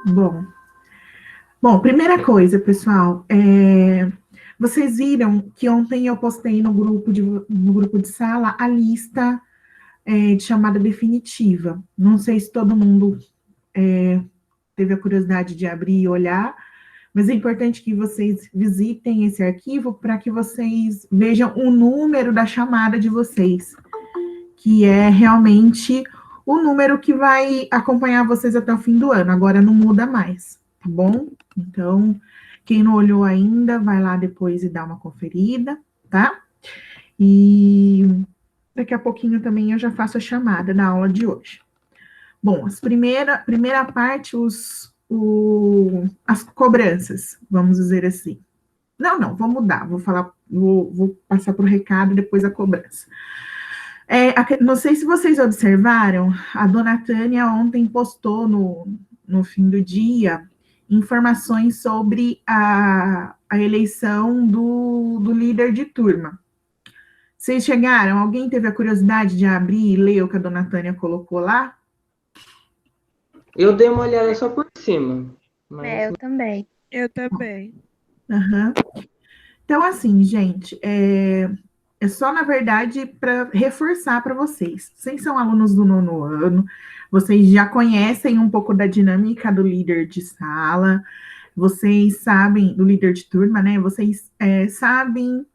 Bom, bom, primeira coisa, pessoal, vocês viram que ontem eu postei no grupo de sala a lista de chamada definitiva. Não sei se todo mundo teve a curiosidade de abrir e olhar, mas é importante que vocês visitem esse arquivo para que vocês vejam o número da chamada de vocês, que é realmente o número que vai acompanhar vocês até o fim do ano. Agora não muda mais, tá bom? Então, quem não olhou ainda, vai lá depois e dá uma conferida, tá? E daqui a pouquinho também eu já faço a chamada da aula de hoje. Bom, primeira parte, as cobranças, vamos dizer assim. Não, vou mudar, vou passar para o recado e depois a cobrança. Não sei se vocês observaram, a dona Tânia ontem postou no fim do dia informações sobre a eleição do líder de turma. Vocês chegaram? Alguém teve a curiosidade de abrir e ler o que a dona Tânia colocou lá? Eu dei uma olhada só por cima. Mas... Eu também. Eu também. Uhum. Então, assim, gente, é só, na verdade, para reforçar para vocês. Vocês são alunos do 9º ano, vocês já conhecem um pouco da dinâmica do líder de sala, vocês sabem, do líder de turma, né? Vocês sabem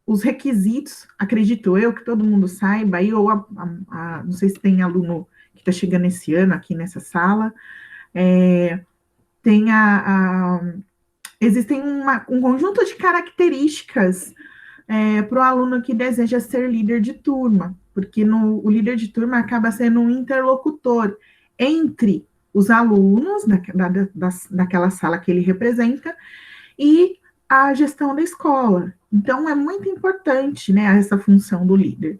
os requisitos, acredito eu, que todo mundo saiba, aí, ou não sei se tem aluno que está chegando esse ano aqui nessa sala, tem existem um conjunto de características para o aluno que deseja ser líder de turma, porque o líder de turma acaba sendo um interlocutor entre os alunos daquela sala que ele representa e a gestão da escola. Então, é muito importante, né, essa função do líder.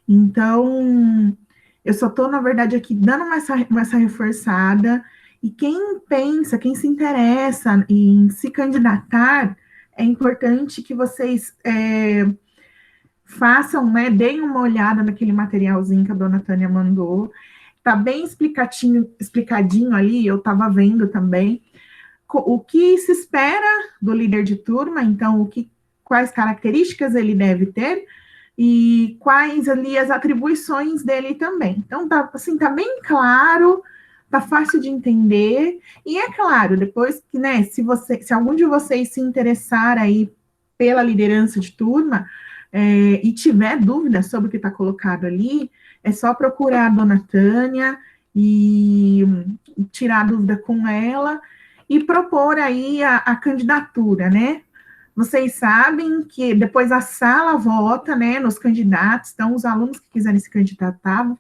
Então, eu só estou, na verdade, aqui dando essa reforçada, e quem pensa, quem se interessa em se candidatar, é importante que vocês façam, né, deem uma olhada naquele materialzinho que a dona Tânia mandou. Está bem explicadinho ali, eu estava vendo também o que se espera do líder de turma, então quais características ele deve ter e quais ali as atribuições dele também. Então tá assim, tá bem claro, tá fácil de entender, e é claro, depois que, né, se algum de vocês se interessar aí pela liderança de turma, e tiver dúvida sobre o que está colocado ali, é só procurar a dona Tânia e tirar a dúvida com ela e propor aí a candidatura, né? Vocês sabem que depois a sala vota, né, nos candidatos, então os alunos que quiserem se candidatar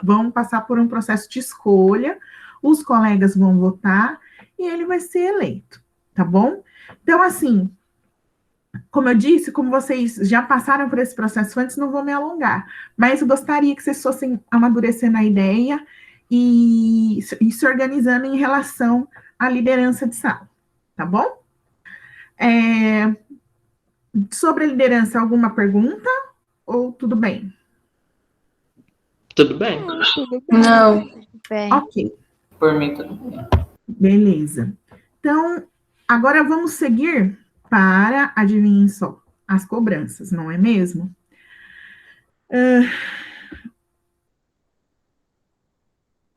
vão passar por um processo de escolha, os colegas vão votar e ele vai ser eleito, tá bom? Então, assim, como eu disse, como vocês já passaram por esse processo antes, não vou me alongar, mas eu gostaria que vocês fossem amadurecendo a ideia e se organizando em relação à liderança de sala, tá bom? Sobre a liderança, alguma pergunta ou tudo bem? Tudo bem? Tudo bem. Não. Bem. Ok. Por mim, tudo bem. Beleza. Então, agora vamos seguir para, adivinhem só, as cobranças, não é mesmo?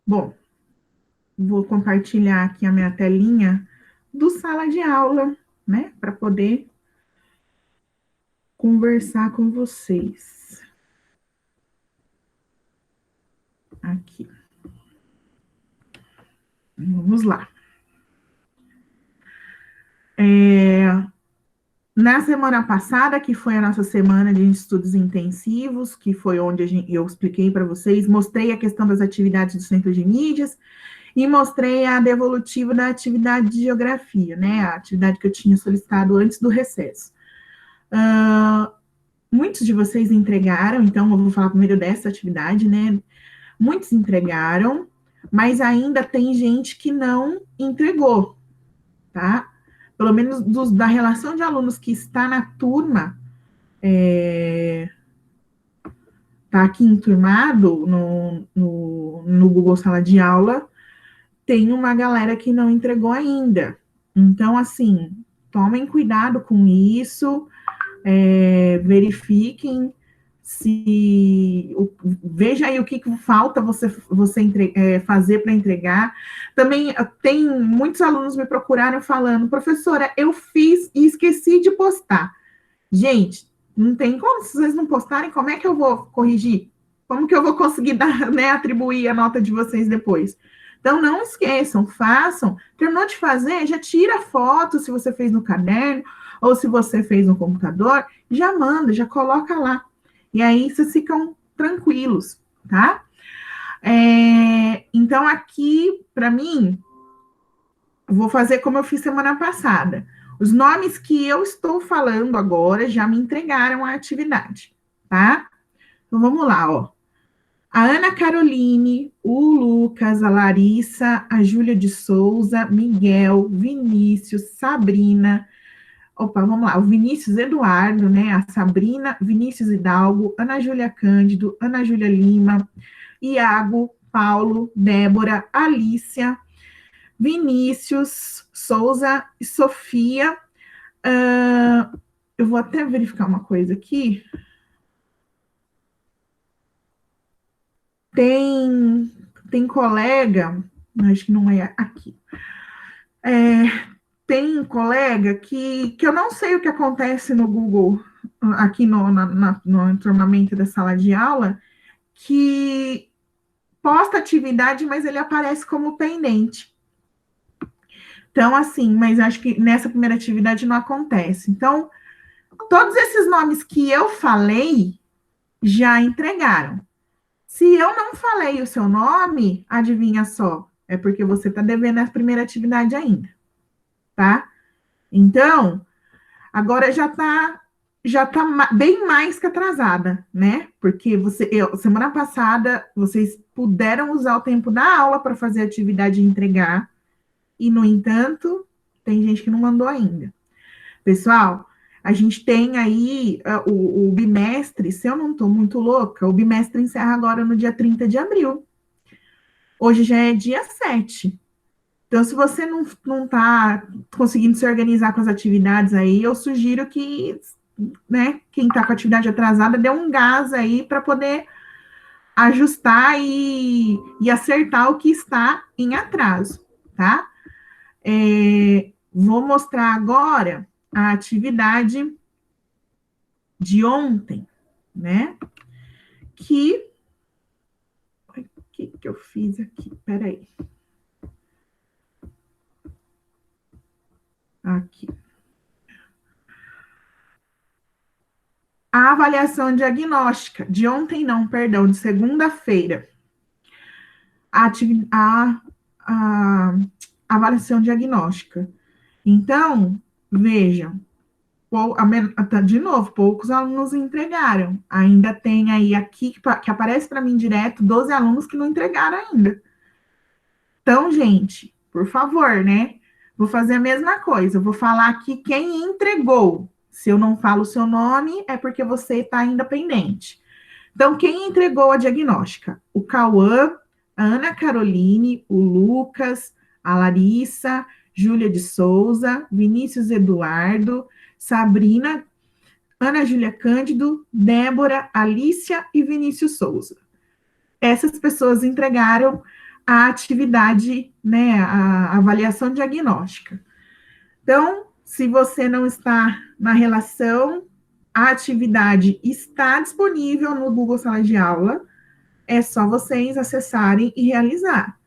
Bom, vou compartilhar aqui a minha telinha do sala de aula, né, para poder conversar com vocês. Aqui. Vamos lá. Na semana passada, que foi a nossa semana de estudos intensivos, que foi onde eu expliquei para vocês, mostrei a questão das atividades do centro de mídias e mostrei a devolutiva da atividade de geografia, né? A atividade que eu tinha solicitado antes do recesso. Muitos de vocês entregaram, então eu vou falar primeiro dessa atividade, né? Muitos entregaram, mas ainda tem gente que não entregou, tá? Pelo menos da relação de alunos que está na turma, está aqui enturmado no Google Sala de Aula, tem uma galera que não entregou ainda. Então, assim, tomem cuidado com isso, verifiquem se veja aí o que falta você fazer para entregar. Também tem muitos alunos me procuraram falando, professora, eu fiz e esqueci de postar. Gente, não tem como, se vocês não postarem, como é que eu vou corrigir? Como que eu vou conseguir dar, né, atribuir a nota de vocês depois? Então, não esqueçam, façam. Terminou de fazer, já tira foto se você fez no caderno ou se você fez no computador, já manda, já coloca lá. E aí vocês ficam tranquilos, tá? Então, aqui, para mim, eu vou fazer como eu fiz semana passada. Os nomes que eu estou falando agora já me entregaram a atividade, tá? Então, vamos lá, ó. A Ana Caroline, o Lucas, a Larissa, a Júlia de Souza, Miguel, Vinícius, Sabrina. Opa, vamos lá. O Vinícius Eduardo, né? A Sabrina, Vinícius Hidalgo, Ana Júlia Cândido, Ana Júlia Lima, Iago, Paulo, Débora, Alícia, Vinícius Souza e Sofia. Eu vou até verificar uma coisa aqui. Tem colega, acho que não é aqui. Tem colega que eu não sei o que acontece no Google, aqui no entornamento da sala de aula, que posta atividade, mas ele aparece como pendente. Então, assim, mas acho que nessa primeira atividade não acontece. Então, todos esses nomes que eu falei já entregaram. Se eu não falei o seu nome, adivinha só, é porque você está devendo a primeira atividade ainda, tá? Então, agora já tá bem mais que atrasada, né? Porque semana passada vocês puderam usar o tempo da aula para fazer a atividade e entregar, e no entanto, tem gente que não mandou ainda. Pessoal, a gente tem aí o bimestre, se eu não estou muito louca, o bimestre encerra agora no dia 30 de abril. Hoje já é dia 7. Então, se você não está conseguindo se organizar com as atividades aí, eu sugiro que, né, quem está com a atividade atrasada, dê um gás aí para poder ajustar e acertar o que está em atraso, tá? Vou mostrar agora a atividade de ontem, né? Que eu fiz aqui? Peraí. Aqui. A avaliação diagnóstica, de ontem não, perdão, de segunda-feira. A avaliação diagnóstica. Então, vejam, de novo, poucos alunos entregaram. Ainda tem aí aqui, que aparece para mim direto, 12 alunos que não entregaram ainda. Então, gente, por favor, né? Vou fazer a mesma coisa. Eu vou falar aqui quem entregou. Se eu não falo o seu nome, é porque você está ainda pendente. Então, quem entregou a diagnóstica? O Cauã, a Ana Caroline, o Lucas, a Larissa, Júlia de Souza, Vinícius Eduardo, Sabrina, Ana Júlia Cândido, Débora, Alícia e Vinícius Souza. Essas pessoas entregaram a atividade, né, a avaliação diagnóstica. Então, se você não está na relação, a atividade está disponível no Google Sala de Aula, é só vocês acessarem e realizar,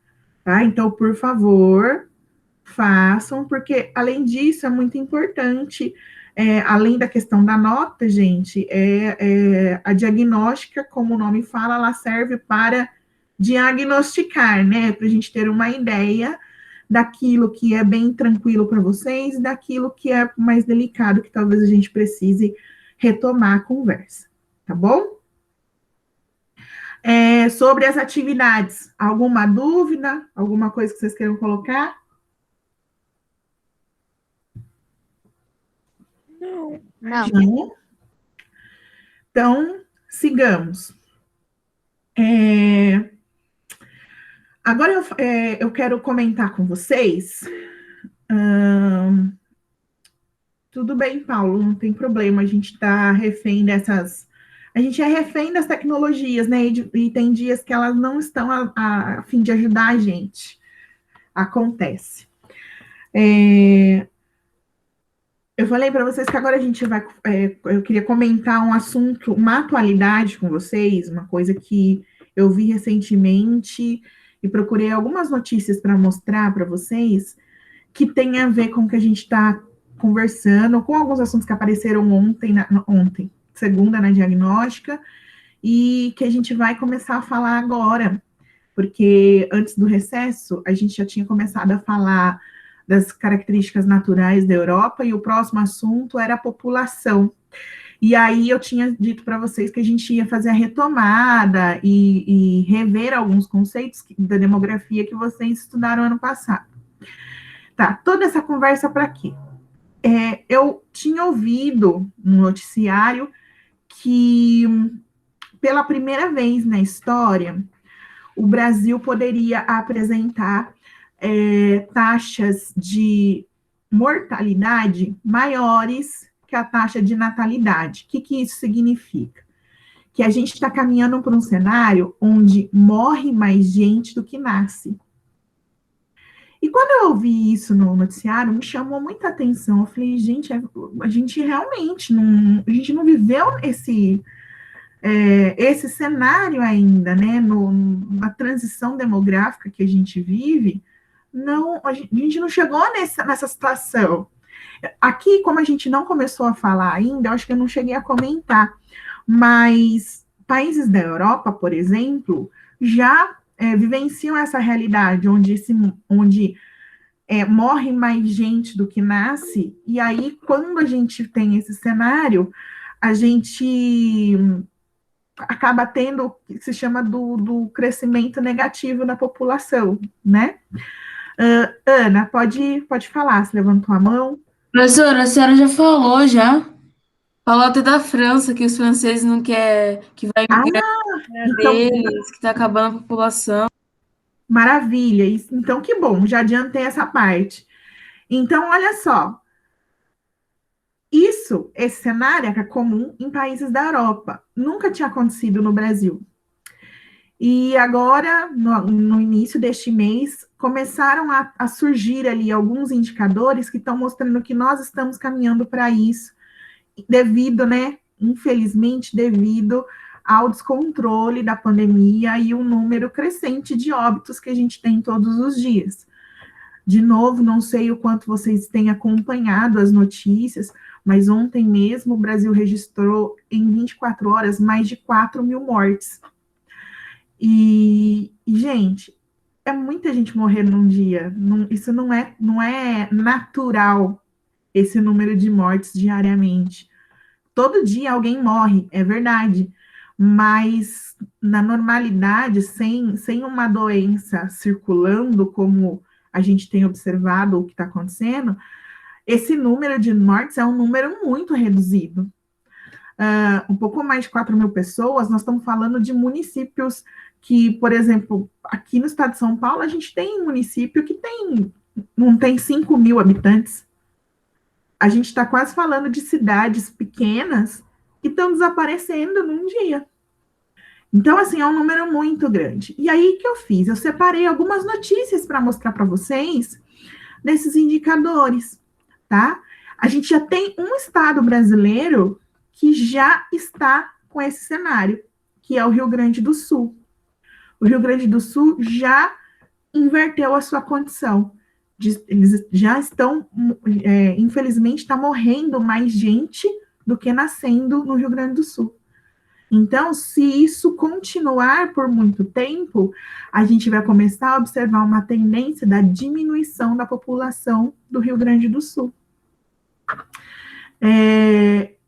tá? Então, por favor, façam, porque, além disso, é muito importante, além da questão da nota, gente, a diagnóstica, como o nome fala, ela serve para diagnosticar, né? Para a gente ter uma ideia daquilo que é bem tranquilo para vocês e daquilo que é mais delicado, que talvez a gente precise retomar a conversa, tá bom? Sobre as atividades, alguma dúvida? Alguma coisa que vocês queiram colocar? Não. Não. Então, sigamos. Agora eu quero comentar com vocês. Tudo bem, Paulo, não tem problema. A gente está refém dessas. A gente é refém das tecnologias, né? E tem dias que elas não estão a fim de ajudar a gente. Acontece. Eu falei para vocês que agora a gente vai. Eu queria comentar um assunto, uma atualidade com vocês, uma coisa que eu vi recentemente e procurei algumas notícias para mostrar para vocês, que tem a ver com o que a gente está conversando, com alguns assuntos que apareceram ontem, segunda, na diagnóstica, e que a gente vai começar a falar agora, porque antes do recesso, a gente já tinha começado a falar das características naturais da Europa, e o próximo assunto era a população. E aí eu tinha dito para vocês que a gente ia fazer a retomada e rever alguns conceitos da demografia que vocês estudaram ano passado. Tá, toda essa conversa para quê? Eu tinha ouvido no noticiário que, pela primeira vez na história, o Brasil poderia apresentar taxas de mortalidade maiores que a taxa de natalidade. O que isso significa? Que a gente está caminhando para um cenário onde morre mais gente do que nasce. E quando eu ouvi isso no noticiário, me chamou muita atenção. Eu falei, gente, a gente realmente não, a gente não viveu esse cenário ainda, né? Na transição demográfica que a gente vive, não, a gente não chegou nessa situação. Aqui, como a gente não começou a falar ainda, eu acho que eu não cheguei a comentar, mas países da Europa, por exemplo, já vivenciam essa realidade onde morre mais gente do que nasce, e aí, quando a gente tem esse cenário, a gente acaba tendo o que se chama do crescimento negativo da população, né? Ana, pode falar, você levantou a mão. Professora, a senhora já falou, já. Falou até da França, que os franceses não querem, que vai migrar Então, deles, que está acabando a população. maravilha. Então, que bom, já adiantei essa parte. Então, olha só, esse cenário é comum em países da Europa. Nunca tinha acontecido no Brasil. E agora, no início deste mês, começaram a surgir ali alguns indicadores que estão mostrando que nós estamos caminhando para isso, devido, né, infelizmente, devido ao descontrole da pandemia e o número crescente de óbitos que a gente tem todos os dias. De novo, não sei o quanto vocês têm acompanhado as notícias, mas ontem mesmo o Brasil registrou em 24 horas mais de 4 mil mortes. E, gente, é muita gente morrendo num dia. Isso não é natural, esse número de mortes diariamente. Todo dia alguém morre, é verdade. Mas na normalidade, sem uma doença circulando, como a gente tem observado o que está acontecendo, esse número de mortes é um número muito reduzido. Um pouco mais de 4 mil pessoas, nós estamos falando de municípios que, por exemplo, aqui no estado de São Paulo, a gente tem um município que não tem 5 mil habitantes. A gente está quase falando de cidades pequenas que estão desaparecendo num dia. Então, assim, é um número muito grande. E aí, o que eu fiz? Eu separei algumas notícias para mostrar para vocês desses indicadores, tá? A gente já tem um estado brasileiro que já está com esse cenário, que é o Rio Grande do Sul. O Rio Grande do Sul já inverteu a sua condição. Eles já estão, infelizmente, está morrendo mais gente do que nascendo no Rio Grande do Sul. Então, se isso continuar por muito tempo, a gente vai começar a observar uma tendência da diminuição da população do Rio Grande do Sul.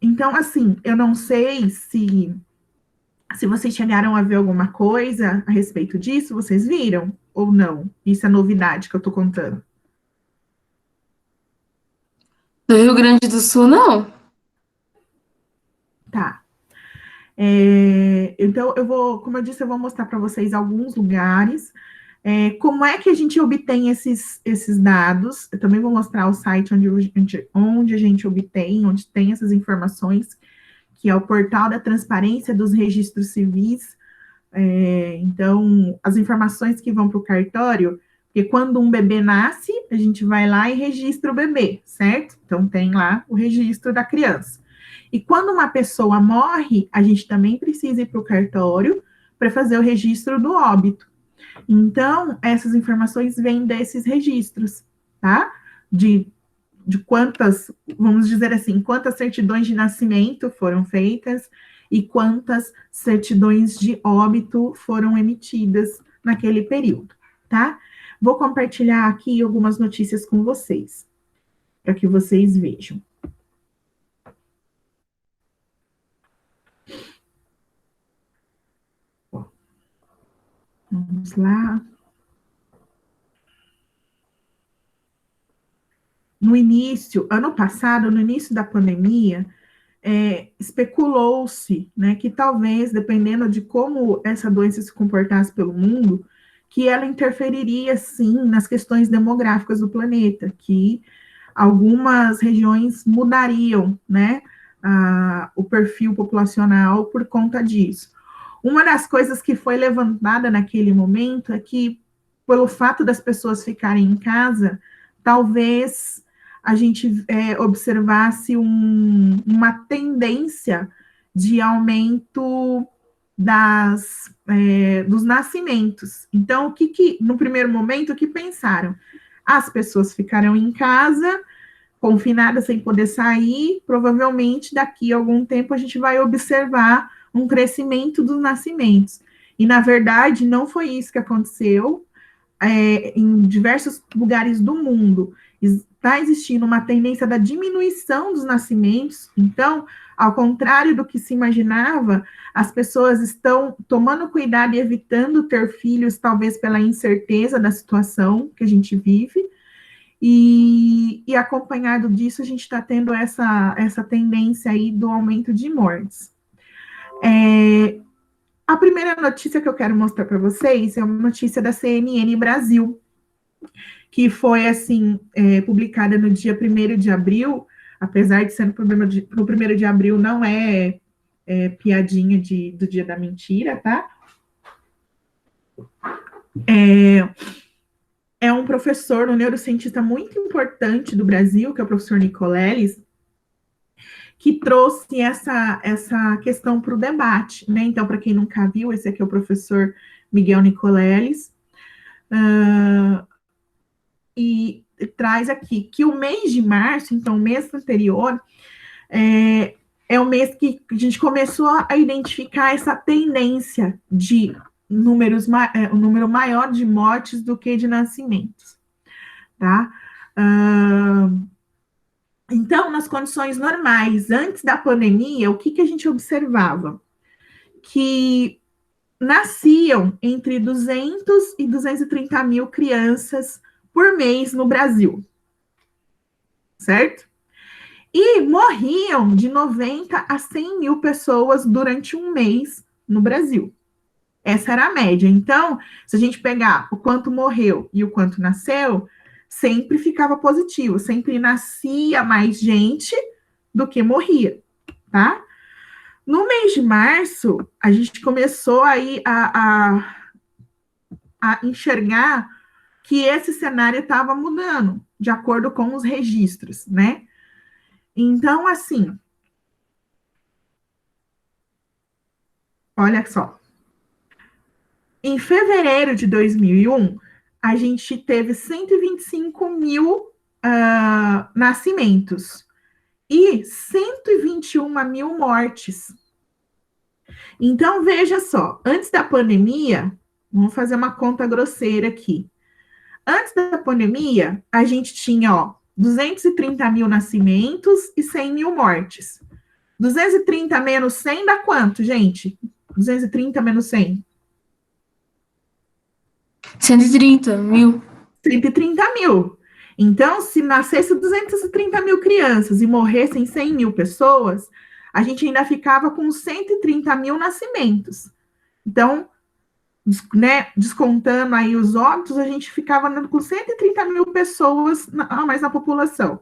Então, assim, eu não sei se vocês chegaram a ver alguma coisa a respeito disso, vocês viram ou não? Isso é novidade que eu estou contando. Do Rio Grande do Sul, não. Tá. Então, como eu disse, eu vou mostrar para vocês alguns lugares. Como é que a gente obtém esses dados? Eu também vou mostrar o site onde a gente obtém, onde tem essas informações, que é o portal da transparência dos registros civis. Então, as informações que vão para o cartório, porque quando um bebê nasce, a gente vai lá e registra o bebê, certo? Então, tem lá o registro da criança. E quando uma pessoa morre, a gente também precisa ir para o cartório para fazer o registro do óbito. Então, essas informações vêm desses registros, tá? De quantas, vamos dizer assim, quantas certidões de nascimento foram feitas e quantas certidões de óbito foram emitidas naquele período, tá? Vou compartilhar aqui algumas notícias com vocês, para que vocês vejam. Vamos lá. No início, ano passado, no início da pandemia, especulou-se, né, que talvez, dependendo de como essa doença se comportasse pelo mundo, que ela interferiria, sim, nas questões demográficas do planeta, que algumas regiões mudariam, né, o perfil populacional por conta disso. Uma das coisas que foi levantada naquele momento é que, pelo fato das pessoas ficarem em casa, talvez a gente observasse uma tendência de aumento dos nascimentos. Então, no primeiro momento, o que pensaram? As pessoas ficarão em casa, confinadas, sem poder sair, provavelmente daqui a algum tempo a gente vai observar um crescimento dos nascimentos. E, na verdade, não foi isso que aconteceu. Em diversos lugares do mundo, está existindo uma tendência da diminuição dos nascimentos. Então, ao contrário do que se imaginava, as pessoas estão tomando cuidado e evitando ter filhos, talvez pela incerteza da situação que a gente vive, e acompanhado disso, a gente está tendo essa tendência aí do aumento de mortes. A primeira notícia que eu quero mostrar para vocês é uma notícia da CNN Brasil, que foi, assim, publicada no dia 1º de abril, apesar de ser no 1º de abril, não é piadinha do dia da mentira, tá? É um professor, um neurocientista muito importante do Brasil, que é o professor Nicoleles, que trouxe essa questão para o debate, né? Então, para quem nunca viu, esse aqui é o professor Miguel Nicoleles, e traz aqui que o mês de março, então, o mês anterior, é o mês que a gente começou a identificar essa tendência de um número maior de mortes do que de nascimentos, tá? Então, nas condições normais, antes da pandemia, o que a gente observava? Que nasciam entre 200 e 230 mil crianças por mês no Brasil, certo? E morriam de 90 a 100 mil pessoas durante um mês no Brasil. Essa era a média. Então, se a gente pegar o quanto morreu e o quanto nasceu, sempre ficava positivo, sempre nascia mais gente do que morria, tá? No mês de março, a gente começou aí a enxergar que esse cenário estava mudando, de acordo com os registros, né? Então, assim, olha só. Em fevereiro de 2001, a gente teve 125 mil nascimentos e 121 mil mortes. Então, veja só, antes da pandemia, vamos fazer uma conta grosseira aqui. Antes da pandemia, a gente tinha, 230 mil nascimentos e 100 mil mortes. 230 menos 100 dá quanto, gente? 230 menos 100? 130 mil. 130 mil. Então, se nascesse 230 mil crianças e morressem 100 mil pessoas, a gente ainda ficava com 130 mil nascimentos. Então, né, descontando aí os óbitos, a gente ficava andando com 130 mil pessoas a mais na população.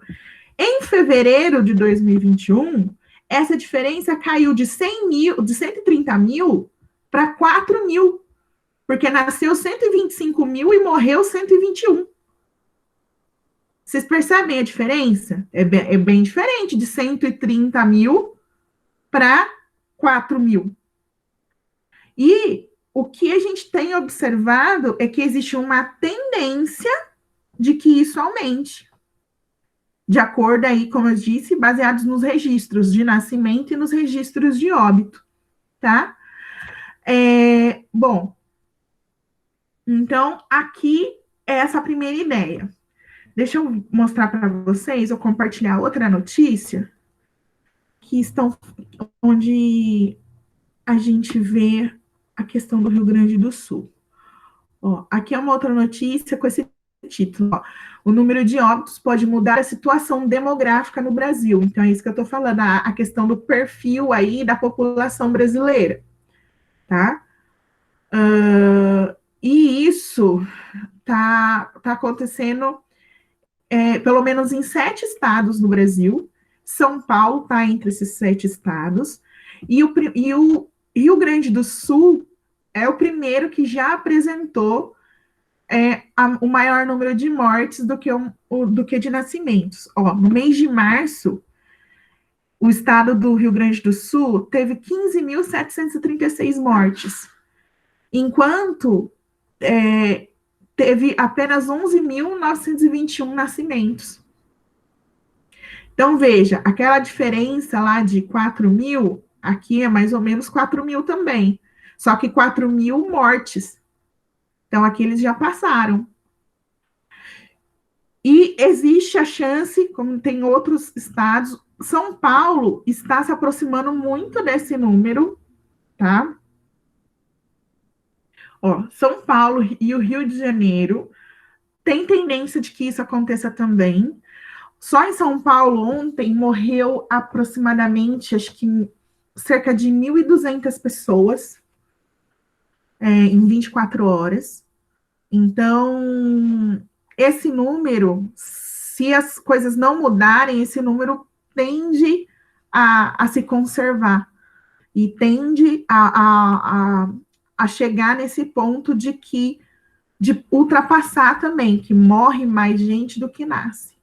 Em fevereiro de 2021, essa diferença caiu de 100 mil, de 130 mil para 4 mil, porque nasceu 125 mil e morreu 121. Vocês percebem a diferença? É bem diferente, de 130 mil para 4 mil. E o que a gente tem observado é que existe uma tendência de que isso aumente. De acordo aí, como eu disse, baseados nos registros de nascimento e nos registros de óbito, tá? Bom, então aqui é essa primeira ideia. Deixa eu mostrar para vocês, ou compartilhar outra notícia, que estão onde a gente vê a questão do Rio Grande do Sul. Ó, aqui é uma outra notícia com esse título. Ó, o número de óbitos pode mudar a situação demográfica no Brasil. Então, é isso que eu estou falando, a questão do perfil aí da população brasileira, tá? E isso tá acontecendo pelo menos em 7 estados no Brasil. São Paulo está entre esses 7 estados. E o Rio Grande do Sul é o primeiro que já apresentou o maior número de mortes do que de nascimentos. Ó, no mês de março, o estado do Rio Grande do Sul teve 15.736 mortes, enquanto teve apenas 11.921 nascimentos. Então, veja, aquela diferença lá de 4 mil, aqui é mais ou menos 4 mil também, só que 4 mil mortes. Então, aqui eles já passaram. E existe a chance, como tem outros estados, São Paulo está se aproximando muito desse número, tá? Ó, São Paulo e o Rio de Janeiro tem tendência de que isso aconteça também. Só em São Paulo, ontem, morreu aproximadamente, acho que cerca de 1.200 pessoas em 24 horas. Então, esse número, se as coisas não mudarem, esse número tende a se conservar e tende a chegar nesse ponto de ultrapassar também, que morre mais gente do que nasce.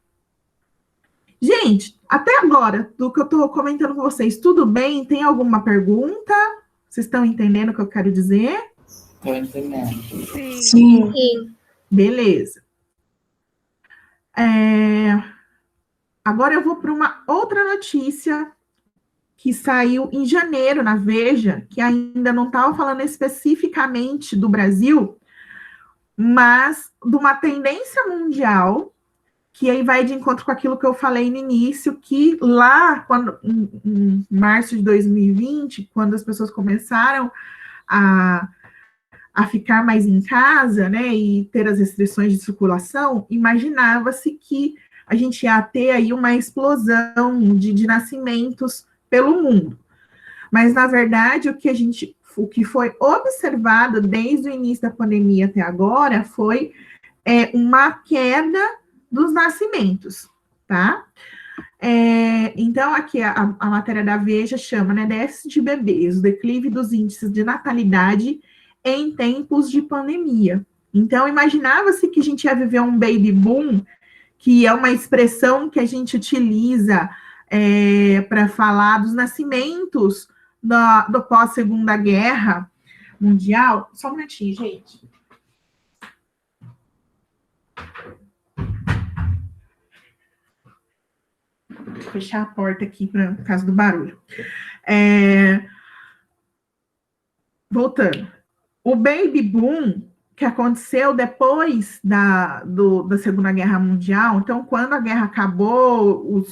Gente, até agora, do que eu estou comentando com vocês, tudo bem? Tem alguma pergunta? Vocês estão entendendo o que eu quero dizer? Estou entendendo. Sim. Beleza. Agora eu vou para uma outra notícia que saiu em janeiro na Veja, que ainda não estava falando especificamente do Brasil, mas de uma tendência mundial, que aí vai de encontro com aquilo que eu falei no início, que lá, em março de 2020, quando as pessoas começaram a ficar mais em casa, né, e ter as restrições de circulação, imaginava-se que a gente ia ter aí uma explosão de nascimentos pelo mundo. Mas, na verdade, o que foi observado desde o início da pandemia até agora foi uma queda dos nascimentos, tá? Então, aqui a matéria da Veja chama, né, déficit de bebês, o declive dos índices de natalidade em tempos de pandemia. Então, imaginava-se que a gente ia viver um baby boom, que é uma expressão que a gente utiliza para falar dos nascimentos do pós-Segunda Guerra Mundial. Só um minutinho, gente. Vou fechar a porta aqui por causa do barulho. Voltando. O baby boom que aconteceu depois da Segunda Guerra Mundial, então, quando a guerra acabou,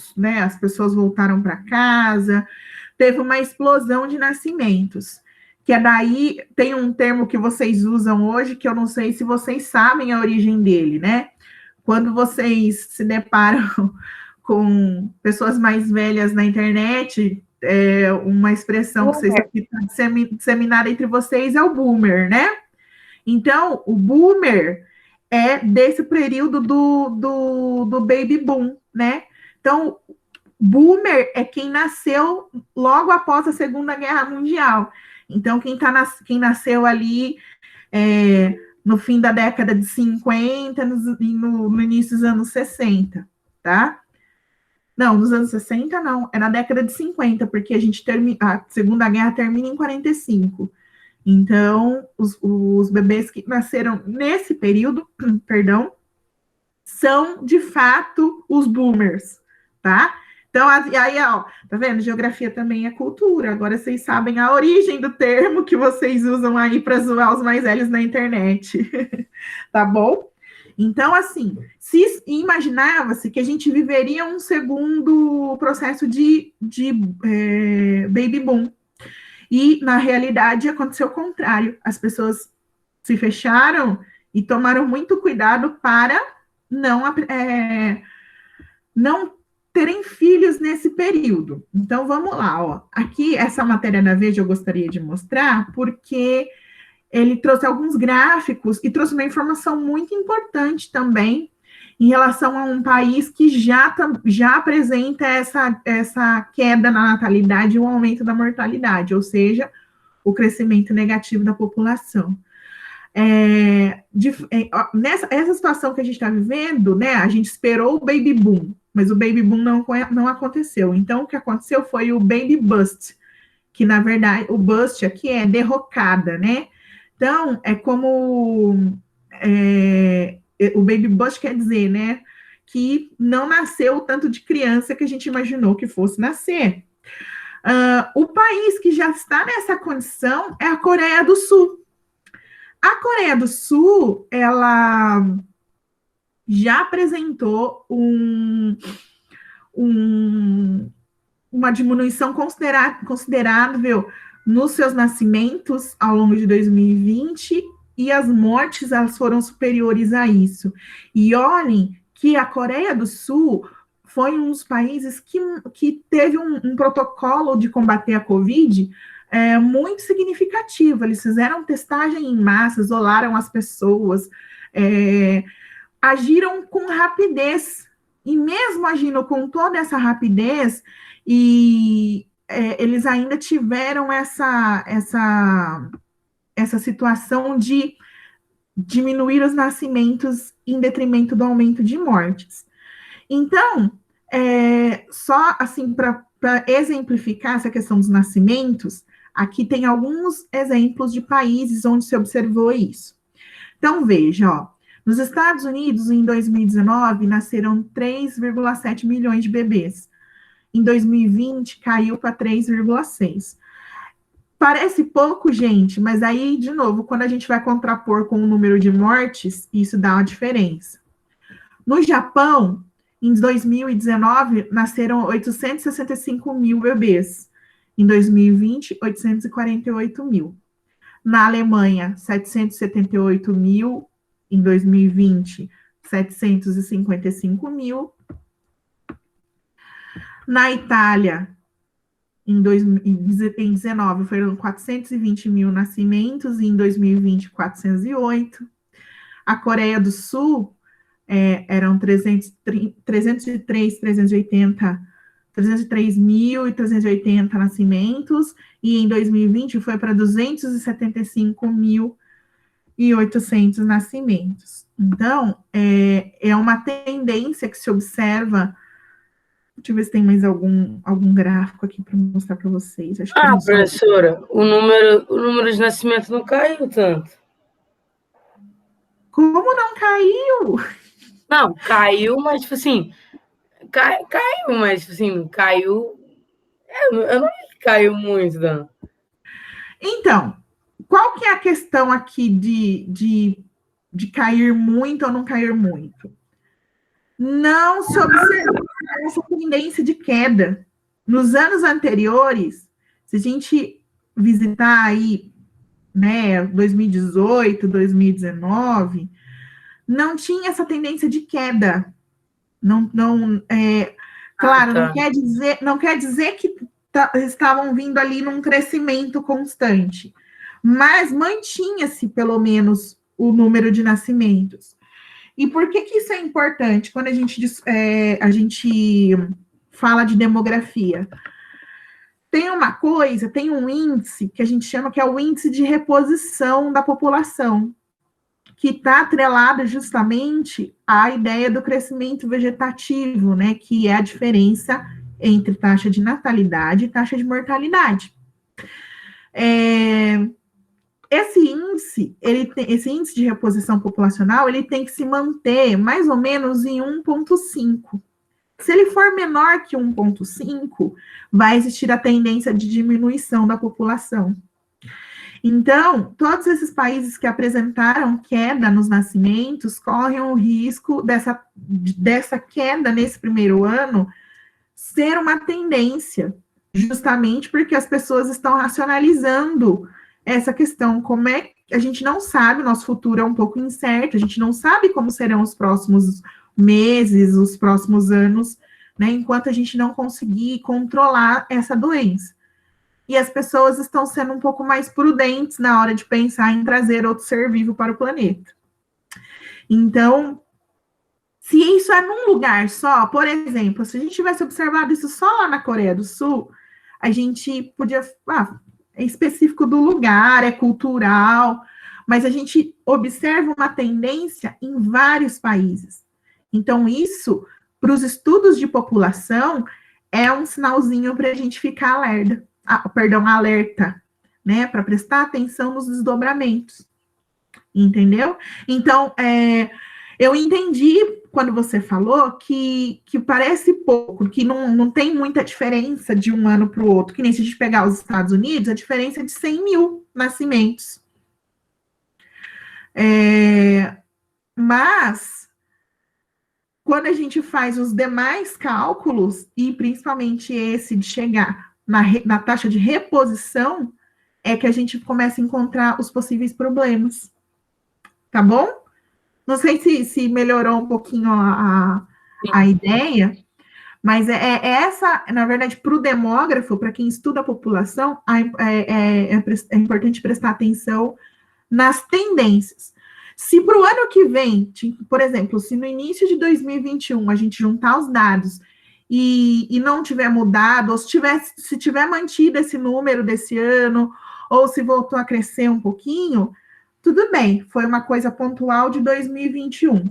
as pessoas voltaram para casa, teve uma explosão de nascimentos, que daí tem um termo que vocês usam hoje, que eu não sei se vocês sabem a origem dele, né? Quando vocês se deparam com pessoas mais velhas na internet, uma expressão que está disseminada entre vocês é o boomer, né? Então, o boomer é desse período do baby boom, né? Então, boomer é quem nasceu logo após a Segunda Guerra Mundial. Então, quem nasceu ali no fim da década de 50, no início dos anos 60, tá? Não, nos anos 60 não, é na década de 50, porque a Segunda Guerra termina em 45. Então, os bebês que nasceram nesse período, perdão, são, de fato, os boomers, tá? Então, aí, ó, tá vendo? Geografia também é cultura. Agora vocês sabem a origem do termo que vocês usam aí para zoar os mais velhos na internet. Tá bom? Então, assim, se imaginava-se que a gente viveria um segundo processo de baby boom. E, na realidade, aconteceu o contrário. As pessoas se fecharam e tomaram muito cuidado para não terem filhos nesse período. Então, vamos lá, ó. Aqui, essa matéria da Veja eu gostaria de mostrar, porque ele trouxe alguns gráficos e trouxe uma informação muito importante também em relação a um país que já apresenta essa queda na natalidade e o aumento da mortalidade, ou seja, o crescimento negativo da população. Essa situação que a gente está vivendo, né, a gente esperou o baby boom, mas o baby boom não aconteceu. Então, o que aconteceu foi o baby bust, que, na verdade, o bust aqui é derrocada, né? Então, é como o baby bust quer dizer, né, que não nasceu o tanto de criança que a gente imaginou que fosse nascer. O país que já está nessa condição é a Coreia do Sul. A Coreia do Sul, ela já apresentou uma diminuição considerável nos seus nascimentos ao longo de 2020, e as mortes elas foram superiores a isso. E olhem que a Coreia do Sul foi um dos países que teve um protocolo de combater a Covid muito significativo. Eles fizeram testagem em massa, isolaram as pessoas, agiram com rapidez, e mesmo agindo com toda essa rapidez, eles ainda tiveram essa situação de diminuir os nascimentos em detrimento do aumento de mortes. Então, só assim, para exemplificar essa questão dos nascimentos, aqui tem alguns exemplos de países onde se observou isso. Então, veja, ó, nos Estados Unidos, em 2019, nasceram 3,7 milhões de bebês. Em 2020, caiu para 3,6. Parece pouco, gente, mas aí, de novo, quando a gente vai contrapor com o número de mortes, isso dá uma diferença. No Japão, em 2019, nasceram 865 mil bebês. Em 2020, 848 mil. Na Alemanha, 778 mil. Em 2020, 755 mil. Na Itália, em 2019, foram 420 mil nascimentos, e em 2020, 408. A Coreia do Sul eram 303.380 nascimentos, e em 2020 foi para 275.800 nascimentos. Então, é uma tendência que se observa. Deixa eu ver se tem mais algum gráfico aqui para mostrar para vocês. Acho que professora, o número de nascimento não caiu tanto. Como não caiu? Não, caiu, mas, tipo assim, caiu, mas, tipo assim, não caiu. Eu não vi que caiu muito, não. Então, qual que é a questão aqui de cair muito ou não cair muito? Não se observa essa tendência de queda. Nos anos anteriores, se a gente visitar aí, né, 2018, 2019, não tinha essa tendência de queda. Claro, tá. não quer dizer que estavam vindo ali num crescimento constante, mas mantinha-se pelo menos o número de nascimentos. E por que isso é importante quando a gente fala de demografia? Tem um índice que a gente chama que é o índice de reposição da população, que está atrelado justamente à ideia do crescimento vegetativo, né, que é a diferença entre taxa de natalidade e taxa de mortalidade. Esse índice de reposição populacional, ele tem que se manter mais ou menos em 1,5. Se ele for menor que 1,5, vai existir a tendência de diminuição da população. Então, todos esses países que apresentaram queda nos nascimentos correm o risco dessa queda nesse primeiro ano ser uma tendência, justamente porque as pessoas estão racionalizando essa questão. Como é que a gente não sabe, o nosso futuro é um pouco incerto, a gente não sabe como serão os próximos meses, os próximos anos, né, enquanto a gente não conseguir controlar essa doença. E as pessoas estão sendo um pouco mais prudentes na hora de pensar em trazer outro ser vivo para o planeta. Então, se isso é num lugar só, por exemplo, se a gente tivesse observado isso só lá na Coreia do Sul, a gente podia... é específico do lugar, é cultural, mas a gente observa uma tendência em vários países. Então, isso, para os estudos de população, é um sinalzinho para a gente ficar alerta, né? Para prestar atenção nos desdobramentos. Entendeu? Então, eu entendi quando você falou que parece pouco, que não tem muita diferença de um ano para o outro, que nem se a gente pegar os Estados Unidos, a diferença é de 100 mil nascimentos. Mas, quando a gente faz os demais cálculos, e principalmente esse de chegar na taxa de reposição, é que a gente começa a encontrar os possíveis problemas. Tá bom? Não sei se melhorou um pouquinho a ideia, mas essa, na verdade, para o demógrafo, para quem estuda a população, é importante prestar atenção nas tendências. Se para o ano que vem, por exemplo, se no início de 2021 a gente juntar os dados e não tiver mudado, ou se tiver mantido esse número desse ano, ou se voltou a crescer um pouquinho, tudo bem, foi uma coisa pontual de 2021.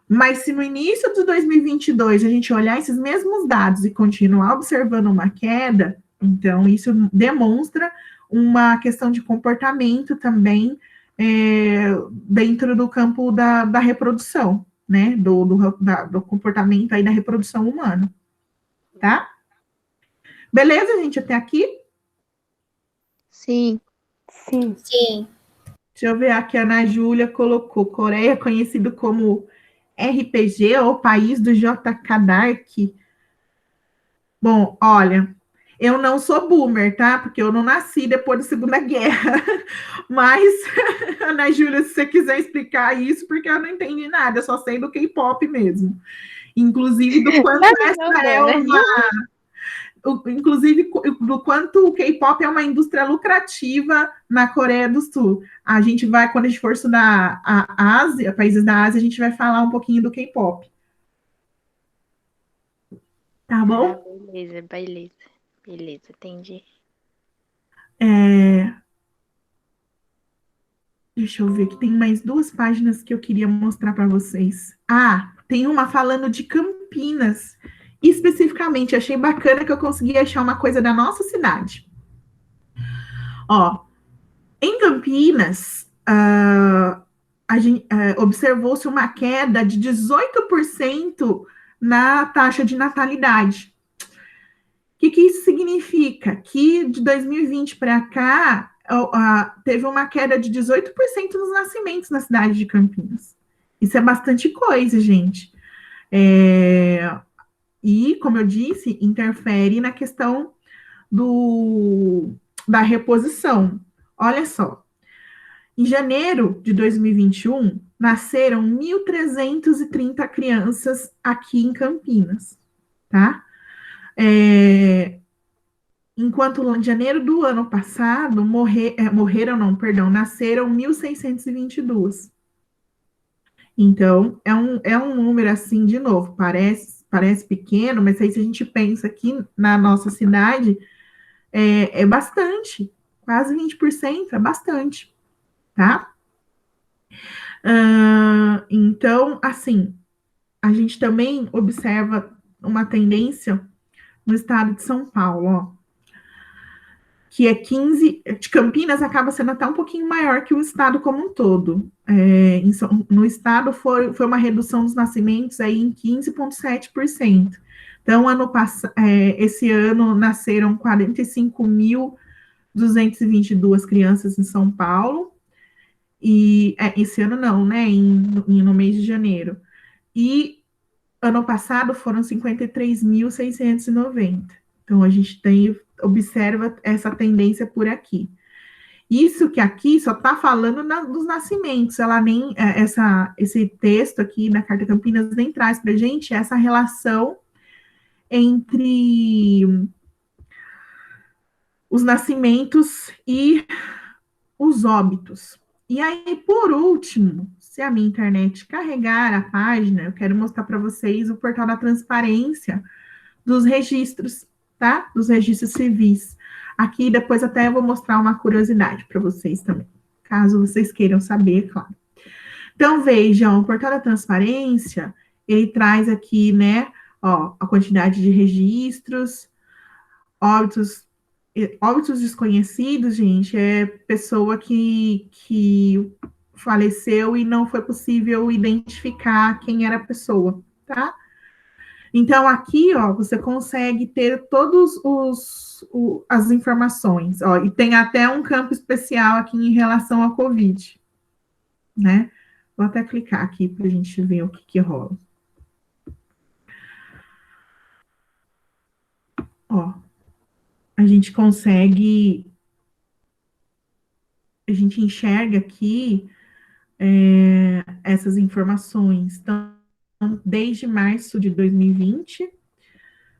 Mas se no início de 2022 a gente olhar esses mesmos dados e continuar observando uma queda, então isso demonstra uma questão de comportamento também dentro do campo da reprodução, né? Do comportamento aí da reprodução humana. Tá? Beleza, gente, até aqui? Sim. Sim. Sim. Deixa eu ver aqui, a Ana Júlia colocou Coreia, conhecido como RPG, ou País do JK Dark. Bom, olha, eu não sou boomer, tá? Porque eu não nasci depois da Segunda Guerra. Mas, Ana Júlia, se você quiser explicar isso, porque eu não entendi nada, eu só sei do K-pop mesmo. Inclusive, do quanto inclusive, do quanto o K-pop é uma indústria lucrativa na Coreia do Sul. A gente vai, quando a gente for estudar a Ásia, países da Ásia, a gente vai falar um pouquinho do K-pop. Tá bom? Beleza, entendi. Deixa eu ver, que tem mais 2 páginas que eu queria mostrar para vocês. Tem uma falando de Campinas. Especificamente, achei bacana que eu consegui achar uma coisa da nossa cidade. Em Campinas, observou-se uma queda de 18% na taxa de natalidade. O que isso significa? Que de 2020 para cá, teve uma queda de 18% nos nascimentos na cidade de Campinas. Isso é bastante coisa, gente. E, como eu disse, interfere na questão da reposição. Olha só, em janeiro de 2021, nasceram 1.330 crianças aqui em Campinas, tá? enquanto em janeiro do ano passado, nasceram 1.622. Então, é um número assim, de novo, parece pequeno, mas aí se a gente pensa aqui na nossa cidade, é bastante, quase 20%, é bastante, tá? Então, assim, a gente também observa uma tendência no estado de São Paulo, ó, que é 15, de Campinas acaba sendo até um pouquinho maior que o estado como um todo. No estado foi uma redução dos nascimentos aí em 15,7%. Então, esse ano nasceram 45.222 crianças em São Paulo, e esse ano não, né, no mês de janeiro. E ano passado foram 53.690. Então, a gente observa essa tendência por aqui. Isso que aqui só está falando dos nascimentos, ela nem, esse texto aqui na Carta Campinas nem traz para a gente essa relação entre os nascimentos e os óbitos. E aí, por último, se a minha internet carregar a página, eu quero mostrar para vocês o portal da transparência dos registros, tá? Dos registros civis. Aqui, depois até eu vou mostrar uma curiosidade para vocês também, caso vocês queiram saber, claro. Então, vejam, o portal da transparência, ele traz aqui, né, ó, a quantidade de registros, óbitos desconhecidos, gente, é pessoa que faleceu e não foi possível identificar quem era a pessoa, tá? Então, aqui, ó, você consegue ter todas as informações, ó, e tem até um campo especial aqui em relação ao Covid, né? Vou até clicar aqui para a gente ver o que rola. Ó, a gente enxerga aqui essas informações. Então, desde março de 2020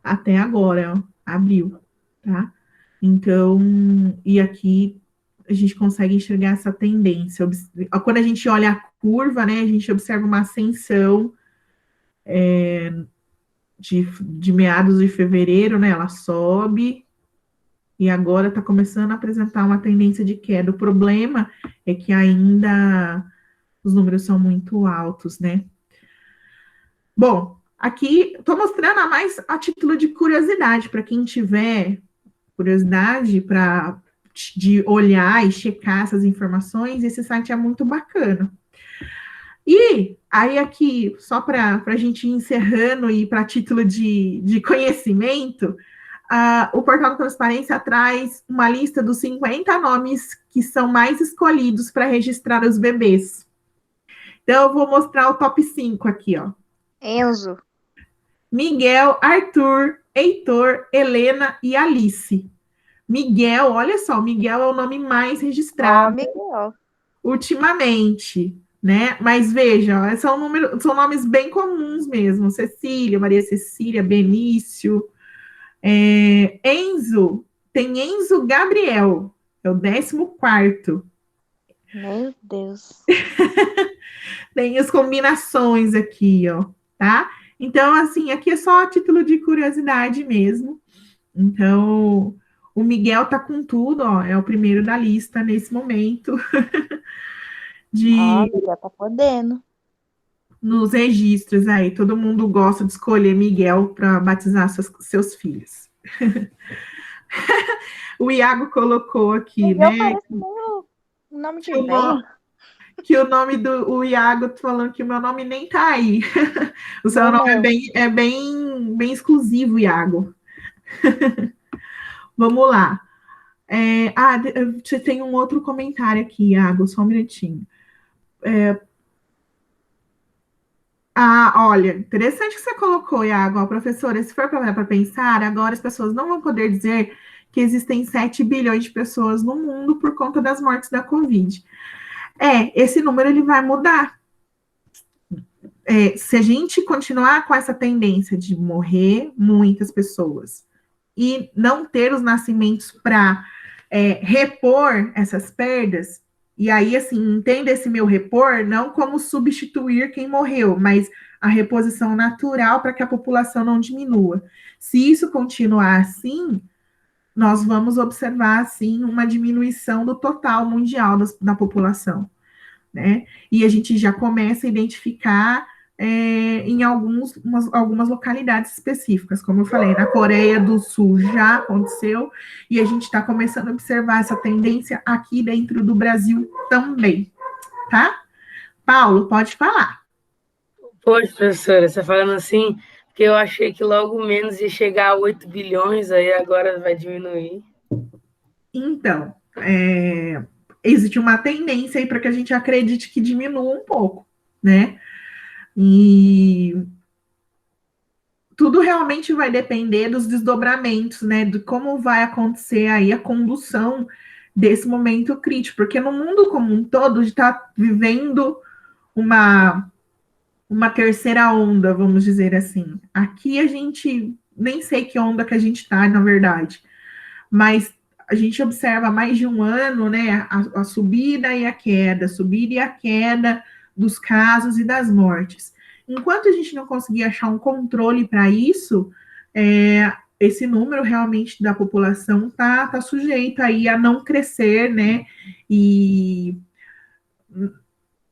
até agora, ó, abril, tá? Então, e aqui a gente consegue enxergar essa tendência. Quando a gente olha a curva, né, a gente observa uma ascensão de meados de fevereiro, né, ela sobe, e agora está começando a apresentar uma tendência de queda. O problema é que ainda os números são muito altos, né? Bom, aqui estou mostrando a mais a título de curiosidade, para quem tiver curiosidade de olhar e checar essas informações, esse site é muito bacana. E aí aqui, só para a gente ir encerrando e para título de conhecimento, o Portal da Transparência traz uma lista dos 50 nomes que são mais escolhidos para registrar os bebês. Então, eu vou mostrar o top 5 aqui, ó. Enzo. Miguel, Arthur, Heitor, Helena e Alice. Miguel, olha só, Miguel é o nome mais registrado Miguel. ultimamente, né? Mas veja, são nomes bem comuns mesmo. Cecília, Maria Cecília, Benício. Enzo, tem Enzo Gabriel, é o 14º. Meu Deus. Tem as combinações aqui, ó, tá? Então, assim, aqui é só a título de curiosidade mesmo. Então, o Miguel tá com tudo, ó, é o primeiro da lista nesse momento. Miguel tá podendo. Nos registros aí, todo mundo gosta de escolher Miguel para batizar seus filhos. O Iago colocou aqui, Miguel, né? parece meio nome de velho. Que o nome o Iago falando que o meu nome nem tá aí. O seu nome é bem exclusivo, Iago. Vamos lá. Você tem um outro comentário aqui, Iago, só um minutinho. Olha, interessante que você colocou, Iago. Ó, professora, se for para pensar, agora as pessoas não vão poder dizer que existem 7 bilhões de pessoas no mundo por conta das mortes da Covid. Esse número ele vai mudar. Se a gente continuar com essa tendência de morrer muitas pessoas, e não ter os nascimentos para repor essas perdas, e aí, assim, entenda esse meu repor não como substituir quem morreu, mas a reposição natural para que a população não diminua. Se isso continuar assim, nós vamos observar, assim, uma diminuição do total mundial da população, né? E a gente já começa a identificar em algumas localidades específicas, como eu falei, na Coreia do Sul já aconteceu, e a gente está começando a observar essa tendência aqui dentro do Brasil também, tá? Paulo, pode falar. Poxa, professora, você falando assim, porque eu achei que logo menos ia chegar a 8 bilhões, aí agora vai diminuir. Então, existe uma tendência aí para que a gente acredite que diminua um pouco, né? E tudo realmente vai depender dos desdobramentos, né? De como vai acontecer aí a condução desse momento crítico, porque no mundo como um todo está vivendo uma terceira onda, vamos dizer assim. Aqui a gente nem sei que onda que a gente está, na verdade, mas a gente observa há mais de um ano, né, a subida e a queda dos casos e das mortes. Enquanto a gente não conseguir achar um controle para isso, esse número realmente da população tá sujeito aí a não crescer, né, e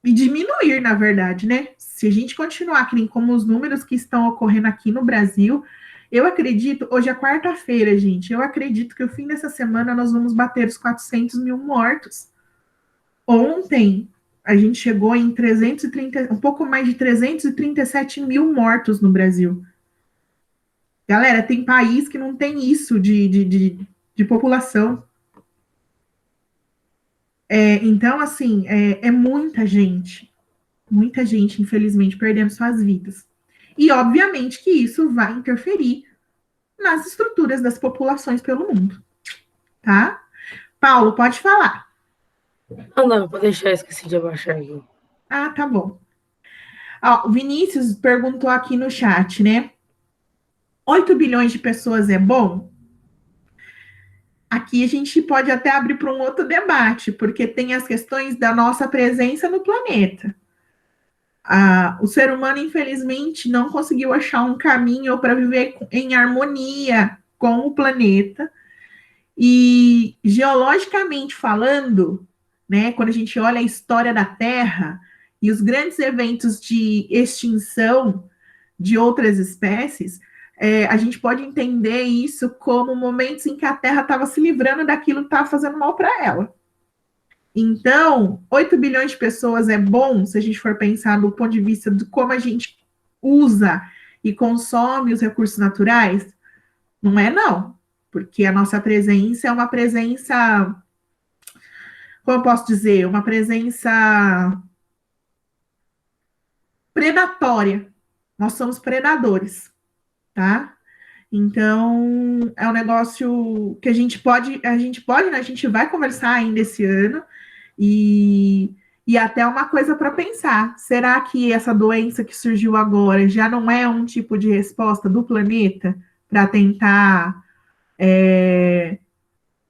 diminuir, na verdade, né? Se a gente continuar que nem como os números que estão ocorrendo aqui no Brasil, eu acredito, hoje é quarta-feira, gente, eu acredito que o fim dessa semana nós vamos bater os 400 mil mortos. Ontem, a gente chegou em um pouco mais de 337 mil mortos no Brasil. Galera, tem país que não tem isso de população. Então, assim, muita gente, infelizmente, perdendo suas vidas. E, obviamente, que isso vai interferir nas estruturas das populações pelo mundo, tá? Paulo, pode falar. Não, pode deixar, esqueci de abaixar aqui. Ah, tá bom. Ó, o Vinícius perguntou aqui no chat, né? 8 bilhões de pessoas é bom? Aqui a gente pode até abrir para um outro debate, porque tem as questões da nossa presença no planeta. O ser humano, infelizmente, não conseguiu achar um caminho para viver em harmonia com o planeta. E, geologicamente falando, né, quando a gente olha a história da Terra e os grandes eventos de extinção de outras espécies, a gente pode entender isso como momentos em que a Terra estava se livrando daquilo que estava fazendo mal para ela. Então, 8 bilhões de pessoas é bom se a gente for pensar do ponto de vista de como a gente usa e consome os recursos naturais? Não é, não. Porque a nossa presença é uma presença, como eu posso dizer, uma presença predatória. Nós somos predadores, tá? Então, é um negócio que a gente pode, né, a gente vai conversar ainda esse ano, e até uma coisa para pensar. Será que essa doença que surgiu agora já não é um tipo de resposta do planeta para tentar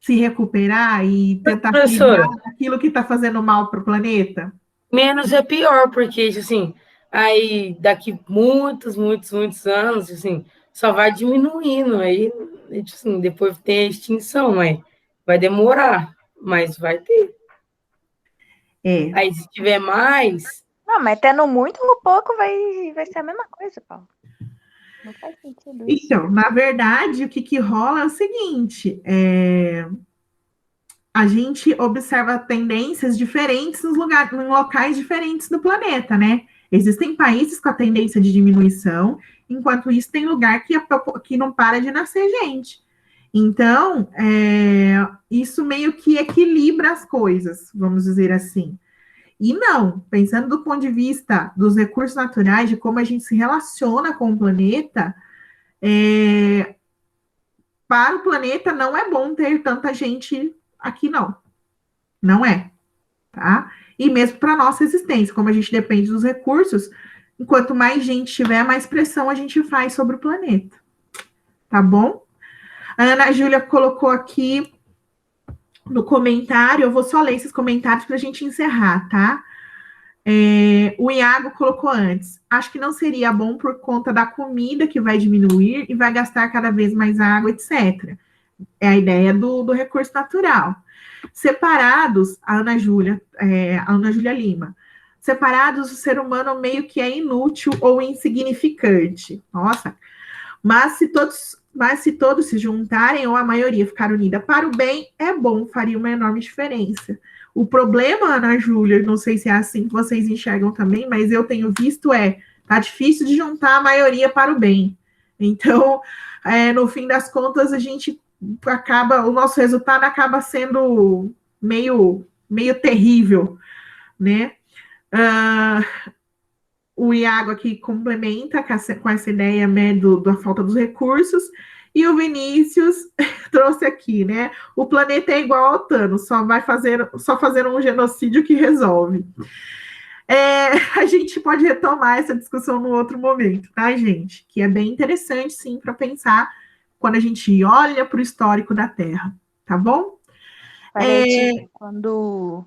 se recuperar e tentar se livrar daquilo que está fazendo mal para o planeta? Menos é pior, porque, assim, aí daqui muitos anos, assim, só vai diminuindo, aí, assim, depois tem a extinção, mas vai demorar, mas vai ter. Aí, se tiver mais... Não, mas tendo muito ou pouco vai ser a mesma coisa, Paulo. Não faz sentido isso. Então, na verdade, o que rola é o seguinte, a gente observa tendências diferentes em locais diferentes do planeta, né? Existem países com a tendência de diminuição, enquanto isso tem lugar que não para de nascer gente. Então, isso meio que equilibra as coisas, vamos dizer assim. E não, pensando do ponto de vista dos recursos naturais, de como a gente se relaciona com o planeta, para o planeta não é bom ter tanta gente aqui, não. Não é, tá? E mesmo para a nossa existência, como a gente depende dos recursos, enquanto mais gente tiver, mais pressão a gente faz sobre o planeta. Tá bom? A Ana Júlia colocou aqui no comentário, eu vou só ler esses comentários para a gente encerrar, tá? O Iago colocou antes. Acho que não seria bom por conta da comida que vai diminuir e vai gastar cada vez mais água, etc. É a ideia do recurso natural. Separados, a Ana Júlia Lima. Separados, o ser humano meio que é inútil ou insignificante. Nossa. Mas se todos se juntarem, ou a maioria ficar unida para o bem, é bom, faria uma enorme diferença. O problema, Ana Júlia, não sei se é assim que vocês enxergam também, mas eu tenho visto tá difícil de juntar a maioria para o bem. Então, no fim das contas, o nosso resultado acaba sendo meio terrível, né? O Iago aqui complementa com essa ideia, né, da falta dos recursos, e o Vinícius trouxe aqui, né? O planeta é igual ao Thanos, só fazer um genocídio que resolve. A gente pode retomar essa discussão num outro momento, tá, gente? Que é bem interessante, sim, para pensar quando a gente olha para o histórico da Terra, tá bom? Parece quando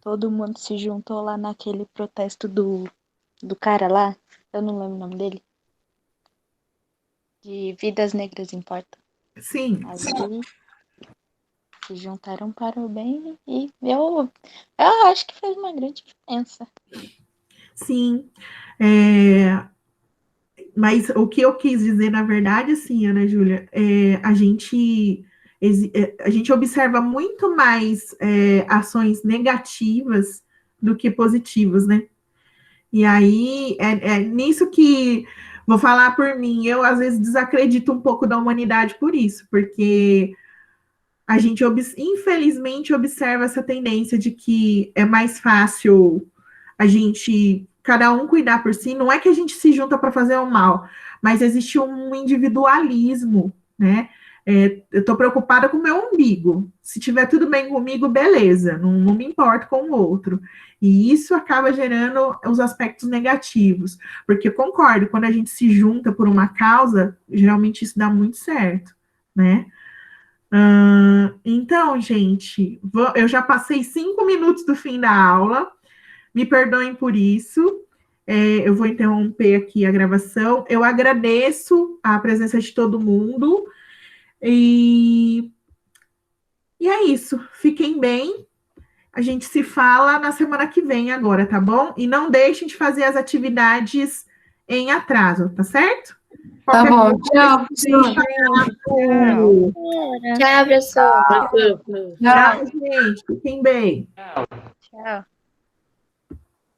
todo mundo se juntou lá naquele protesto do cara lá, eu não lembro o nome dele, de Vidas Negras Importam. Sim. Aí se juntaram para o bem e eu acho que fez uma grande diferença. Sim. Mas o que eu quis dizer, na verdade, assim, Ana Júlia, a gente observa muito mais ações negativas do que positivas, né? E aí, nisso que, vou falar por mim, eu às vezes desacredito um pouco da humanidade por isso, porque a gente, infelizmente, observa essa tendência de que é mais fácil cada um cuidar por si. Não é que a gente se junta para fazer o mal, mas existe um individualismo, né? Eu estou preocupada com o meu umbigo. Se tiver tudo bem comigo, beleza, não me importo com o outro. E isso acaba gerando os aspectos negativos. Porque eu concordo, quando a gente se junta por uma causa, geralmente isso dá muito certo, né? Então, gente, eu já passei 5 minutos do fim da aula. Me perdoem por isso. Eu vou interromper aqui a gravação. Eu agradeço a presença de todo mundo. E é isso. Fiquem bem. A gente se fala na semana que vem agora, tá bom? E não deixem de fazer as atividades em atraso, tá certo? Tá bom. Tchau, Tchau, professor. Tchau, gente. Fiquem bem. Tchau.